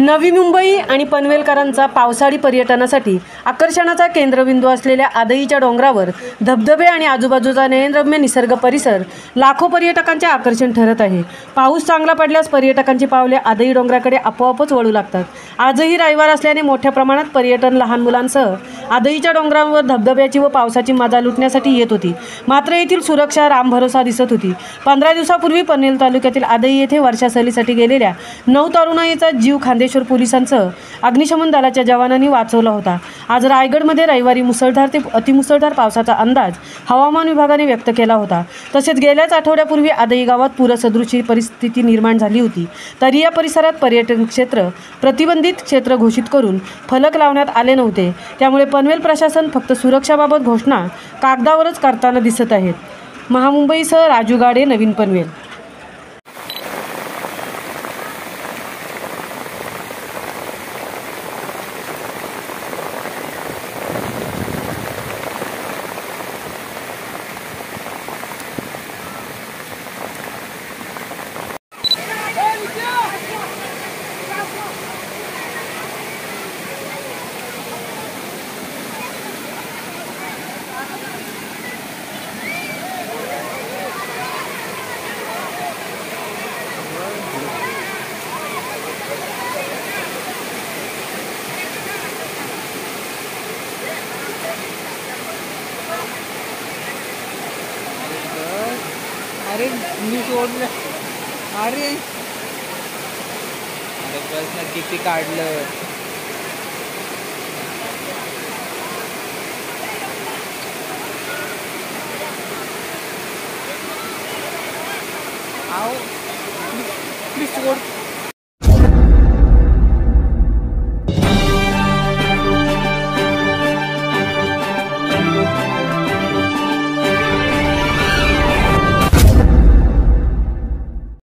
नवी मुंबई आणि पनवेलकरांचा पावसाळी पर्यटनासाठी आकर्षणाचा केंद्रबिंदू असलेल्या आदईच्या डोंगरावर धबधबे आणि आजूबाजूचा नयनरम्य निसर्ग परिसर लाखो पर्यटकांचे आकर्षण ठरत आहे। पाऊस चांगला पडल्यास पर्यटकांची पावले आदई डोंगराकडे आपोआपच वळू लागतात। आजही रविवार असल्याने मोठ्या प्रमाणात पर्यटन लहान मुलांसह आदईच्या डोंगरावर धबधब्याची व पावसाची मजा लुटण्यासाठी येत होती। मात्र येथील सुरक्षा रामभरोसा दिसत होती। 15 दिवसापूर्वी पनवेल तालुक्यातील आदई येथे वर्षा सहलीसाठी गेलेल्या 9 तरुणाईचा जीव खांदेश्वर पोलिसांसह अग्निशमन दलाच्या जवानांनी वाचवला होता। आज रायगडमध्ये रविवारी मुसळधार ते अतिमुसळधार पावसाचा अंदाज हवामान विभागाने व्यक्त केला होता। तसेच गेल्याच आठवड्यापूर्वी आदई गावात पूरसदृश परिस्थिती निर्माण झाली होती, तरी या परिसरात पर्यटन क्षेत्र प्रतिबंधित क्षेत्र घोषित करून फलक लावण्यात आले नव्हते। त्यामुळे पनवेल प्रशासन फक्त सुरक्षाबाबत घोषणा कागदावरच करताना दिसत आहेत। महामुंबईसह राजू गाडे, नवीन पनवेल। अरे मी सोडलं। अरे बस ना किती काढलं। आओ प्लीज सोड।